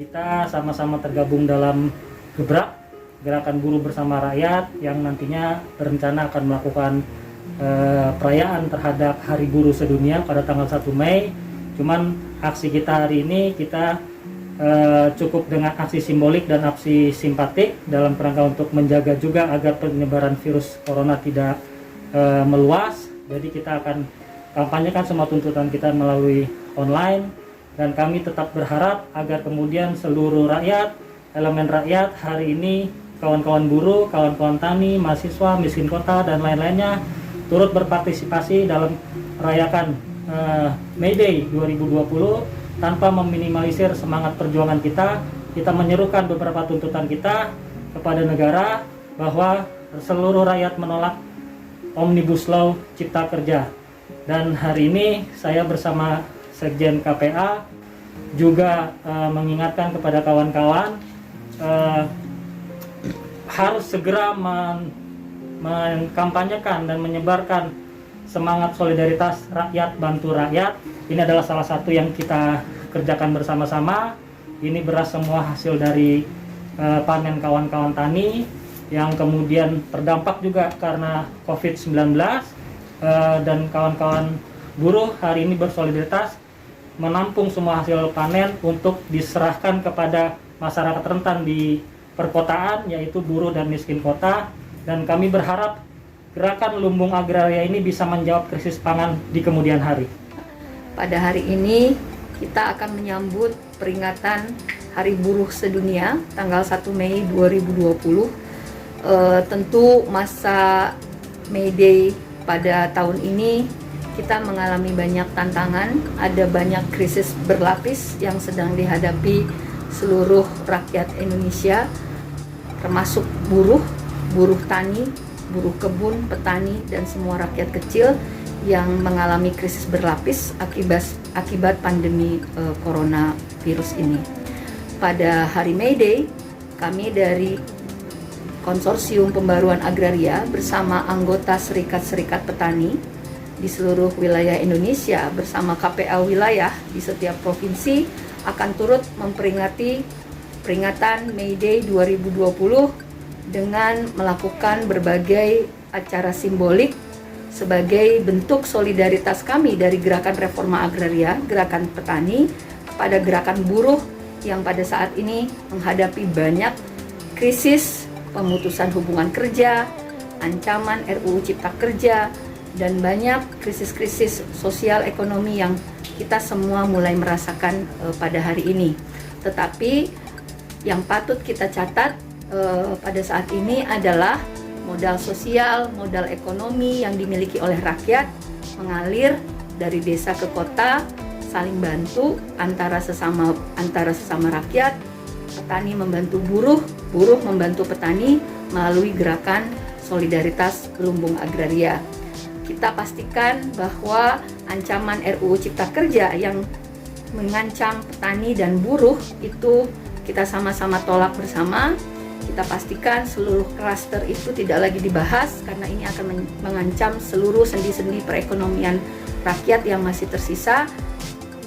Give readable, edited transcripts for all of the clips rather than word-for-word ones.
Kita sama-sama tergabung dalam Gebrak, Gerakan Buruh Bersama Rakyat, yang nantinya berencana akan melakukan perayaan terhadap Hari Buruh Sedunia pada tanggal 1 Mei. Cuman aksi kita hari ini kita cukup dengan aksi simbolik dan aksi simpatik dalam kerangka untuk menjaga juga agar penyebaran virus corona tidak meluas. Jadi kita akan kampanyekan semua tuntutan kita melalui online. Dan kami tetap berharap agar kemudian seluruh rakyat, elemen rakyat hari ini, kawan-kawan buruh, kawan-kawan tani, mahasiswa, miskin kota, dan lain-lainnya turut berpartisipasi dalam merayakan May Day 2020 tanpa meminimalisir semangat perjuangan kita. Kita menyerukan beberapa tuntutan kita kepada negara bahwa seluruh rakyat menolak Omnibus Law Cipta Kerja. Dan hari ini saya bersama Sekjen KPA juga mengingatkan kepada kawan-kawan harus segera mengkampanyekan dan menyebarkan semangat solidaritas rakyat bantu rakyat. Ini adalah salah satu yang kita kerjakan bersama-sama. Ini beras semua hasil dari panen kawan-kawan tani yang kemudian terdampak juga karena COVID-19, dan kawan-kawan buruh hari ini bersolidaritas menampung semua hasil panen untuk diserahkan kepada masyarakat rentan di perkotaan, yaitu buruh dan miskin kota. Dan kami berharap gerakan lumbung agraria ini bisa menjawab krisis pangan di kemudian hari. Pada hari ini kita akan menyambut peringatan Hari Buruh Sedunia tanggal 1 Mei 2020. Tentu masa May Day pada tahun ini kita mengalami banyak tantangan, ada banyak krisis berlapis yang sedang dihadapi seluruh rakyat Indonesia, termasuk buruh, buruh tani, buruh kebun, petani, dan semua rakyat kecil yang mengalami krisis berlapis akibat pandemi coronavirus ini. Pada hari May Day, kami dari Konsorsium Pembaruan Agraria bersama anggota serikat-serikat petani di seluruh wilayah Indonesia bersama KPA wilayah di setiap provinsi akan turut memperingati peringatan May Day 2020 dengan melakukan berbagai acara simbolik sebagai bentuk solidaritas kami dari Gerakan Reforma Agraria, Gerakan Petani, kepada Gerakan Buruh yang pada saat ini menghadapi banyak krisis, pemutusan hubungan kerja, ancaman RUU Cipta Kerja, dan banyak krisis-krisis sosial ekonomi yang kita semua mulai merasakan pada hari ini. Tetapi yang patut kita catat pada saat ini adalah modal sosial, modal ekonomi yang dimiliki oleh rakyat mengalir dari desa ke kota, saling bantu antara sesama rakyat, petani membantu buruh, buruh membantu petani melalui gerakan solidaritas lumbung agraria. Kita pastikan bahwa ancaman RUU Cipta Kerja yang mengancam petani dan buruh itu kita sama-sama tolak bersama. Kita pastikan seluruh klaster itu tidak lagi dibahas karena ini akan mengancam seluruh sendi-sendi perekonomian rakyat yang masih tersisa.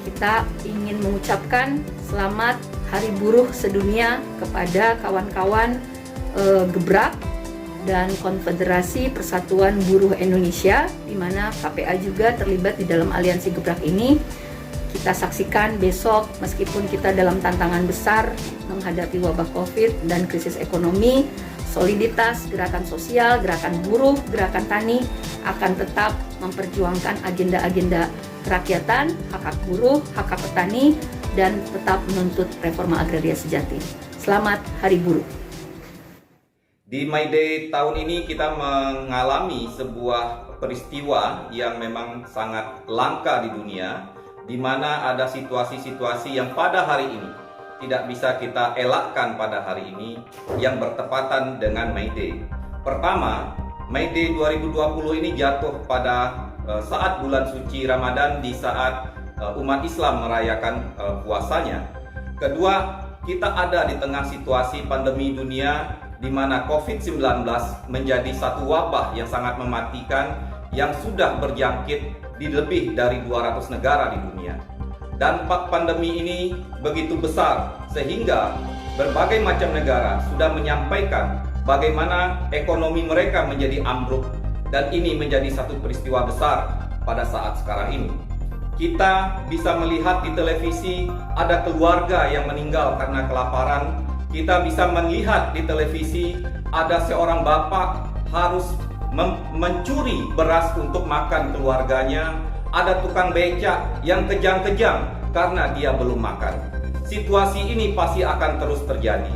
Kita ingin mengucapkan selamat Hari Buruh Sedunia kepada kawan-kawan Gebrak dan Konfederasi Persatuan Buruh Indonesia, di mana KPA juga terlibat di dalam aliansi Gebrak ini. Kita saksikan besok, meskipun kita dalam tantangan besar menghadapi wabah COVID dan krisis ekonomi, soliditas gerakan sosial, gerakan buruh, gerakan tani akan tetap memperjuangkan agenda-agenda kerakyatan, hak-hak buruh, hak-hak petani, dan tetap menuntut reforma agraria sejati. Selamat Hari Buruh. Di May Day tahun ini kita mengalami sebuah peristiwa yang memang sangat langka di dunia, di mana ada situasi-situasi yang pada hari ini tidak bisa kita elakkan pada hari ini yang bertepatan dengan May Day. Pertama, May Day 2020 ini jatuh pada saat bulan suci Ramadan, di saat umat Islam merayakan puasanya. Kedua, kita ada di tengah situasi pandemi dunia di mana COVID-19 menjadi satu wabah yang sangat mematikan yang sudah berjangkit di lebih dari 200 negara di dunia. dampak pandemi ini begitu besar sehingga berbagai macam negara sudah menyampaikan bagaimana ekonomi mereka menjadi ambruk, dan ini menjadi satu peristiwa besar pada saat sekarang ini. Kita bisa melihat di televisi ada keluarga yang meninggal karena kelaparan. Kita bisa melihat di televisi ada seorang bapak harus mencuri beras untuk makan keluarganya. Ada tukang becak yang kejang-kejang karena dia belum makan. Situasi ini pasti akan terus terjadi.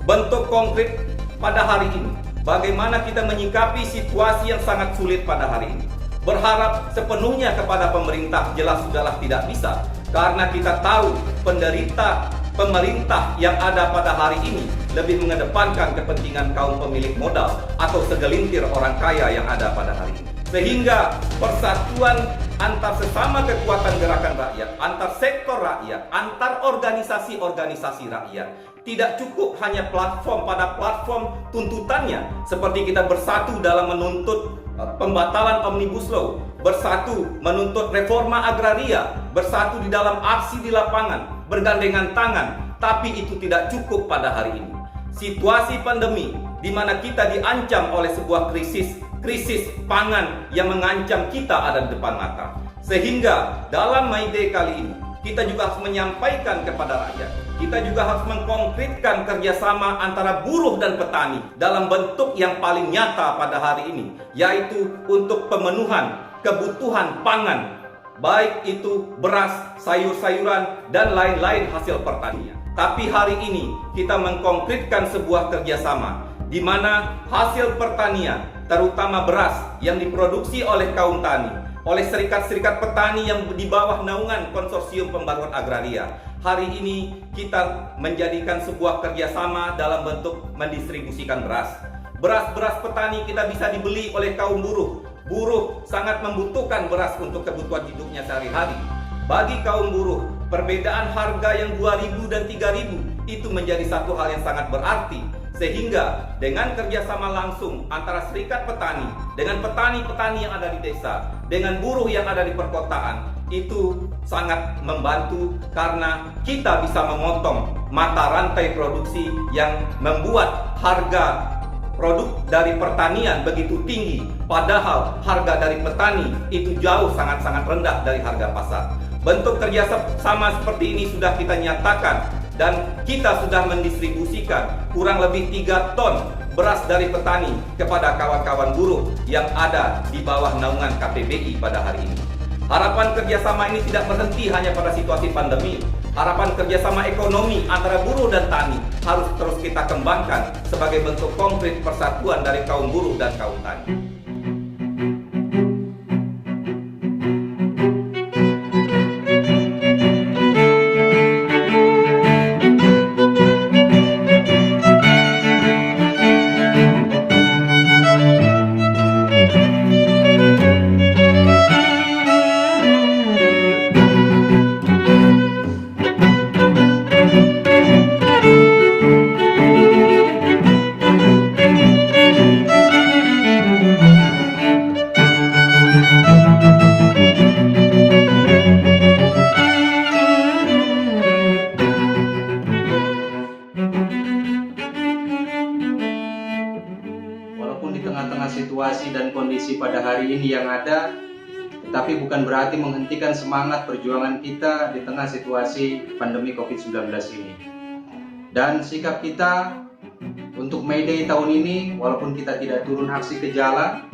Bentuk konkret pada hari ini, bagaimana kita menyikapi situasi yang sangat sulit pada hari ini. Berharap sepenuhnya kepada pemerintah jelas sudahlah tidak bisa, karena kita tahu pemerintah yang ada pada hari ini lebih mengedepankan kepentingan kaum pemilik modal atau segelintir orang kaya yang ada pada hari ini. Sehingga persatuan antar sesama kekuatan gerakan rakyat, antar sektor rakyat, antar organisasi-organisasi rakyat tidak cukup hanya pada platform tuntutannya, seperti kita bersatu dalam menuntut pembatalan Omnibus Law, bersatu menuntut reforma agraria, bersatu di dalam aksi di lapangan, bergandengan tangan, tapi itu tidak cukup pada hari ini. Situasi pandemi di mana kita diancam oleh sebuah krisis pangan yang mengancam kita ada di depan mata. Sehingga dalam May Day kali ini kita juga harus menyampaikan kepada rakyat, kita juga harus mengkonkretkan kerjasama antara buruh dan petani dalam bentuk yang paling nyata pada hari ini, yaitu untuk pemenuhan kebutuhan pangan, baik itu beras, sayur-sayuran, dan lain-lain hasil pertanian. Tapi hari ini kita mengkonkretkan sebuah kerjasama di mana hasil pertanian, terutama beras yang diproduksi oleh kaum tani, oleh serikat-serikat petani yang di bawah naungan Konsorsium Pembangunan Agraria. Hari ini kita menjadikan sebuah kerjasama dalam bentuk mendistribusikan beras. Beras-beras petani kita bisa dibeli oleh kaum buruh. Buruh sangat membutuhkan beras untuk kebutuhan hidupnya sehari-hari. Bagi kaum buruh, perbedaan harga yang 2.000 dan 3.000 itu menjadi satu hal yang sangat berarti. Sehingga dengan kerjasama langsung antara serikat petani dengan petani-petani yang ada di desa, dengan buruh yang ada di perkotaan, itu sangat membantu karena kita bisa memotong mata rantai produksi yang membuat harga produk dari pertanian begitu tinggi, padahal harga dari petani itu jauh sangat-sangat rendah dari harga pasar. Bentuk kerjasama seperti ini sudah kita nyatakan, dan kita sudah mendistribusikan kurang lebih 3 ton beras dari petani kepada kawan-kawan buruh yang ada di bawah naungan KPBI pada hari ini. Harapan kerjasama ini tidak berhenti hanya pada situasi pandemi. Harapan kerjasama ekonomi antara buruh dan tani harus terus kita kembangkan sebagai bentuk konkret persatuan dari kaum buruh dan kaum tani. Situasi dan kondisi pada hari ini yang ada, tetapi bukan berarti menghentikan semangat perjuangan kita di tengah situasi pandemi COVID-19 ini. Dan sikap kita untuk May Day tahun ini, walaupun kita tidak turun aksi ke jalan,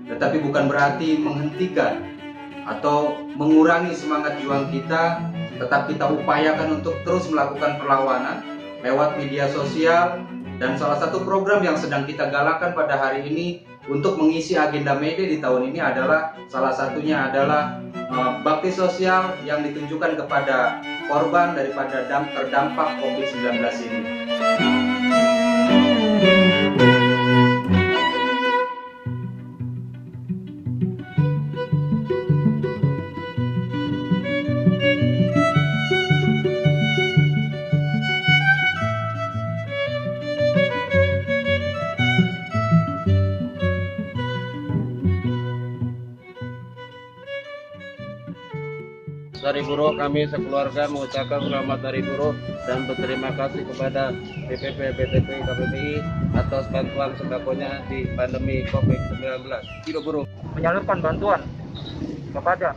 tetapi bukan berarti menghentikan atau mengurangi semangat juang kita, tetap kita upayakan untuk terus melakukan perlawanan lewat media sosial. Dan salah satu program yang sedang kita galakkan pada hari ini untuk mengisi agenda May Day di tahun ini adalah salah satunya adalah bakti sosial yang ditunjukkan kepada korban daripada terdampak COVID-19 ini. Hari Buruh, kami sekeluarga mengucapkan selamat Hari Buruh dan berterima kasih kepada DPP BTP KPPI atas bantuan sembakonya di pandemi COVID-19. Hidup buruh. Menyalurkan bantuan kepada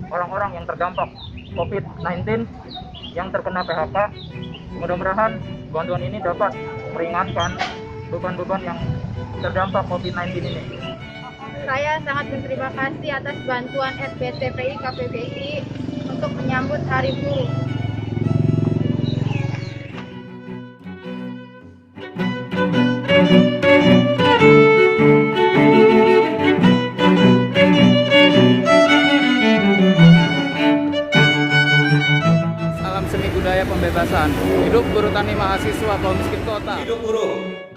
orang-orang yang terdampak COVID-19 yang terkena PHK. Mudah-mudahan bantuan ini dapat meringankan beban-beban yang terdampak COVID-19 ini. Saya sangat berterima kasih atas bantuan SBTPI KPPI untuk menyambut Hari Buruh. Salam seni budaya pembebasan. Hidup buruh tani mahasiswa kaum miskin kota. Hidup buruh,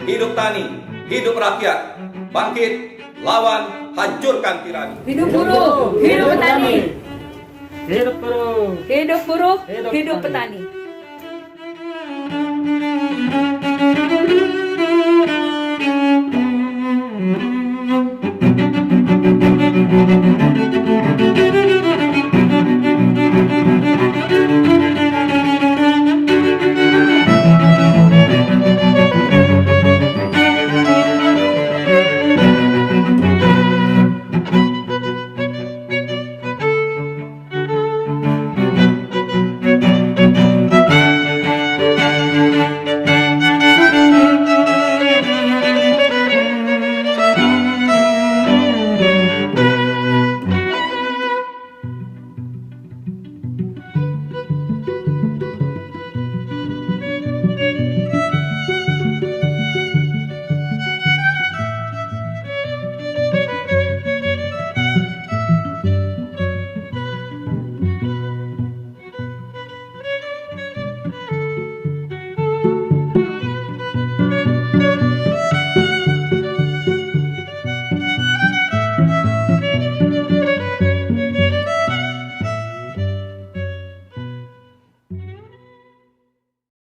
hidup tani, hidup rakyat. Bangkit, lawan, hancurkan tirani. Hidup buruh, hidup petani. Hidup buruh. Hidup buruh, Hidup hidup petani. petani.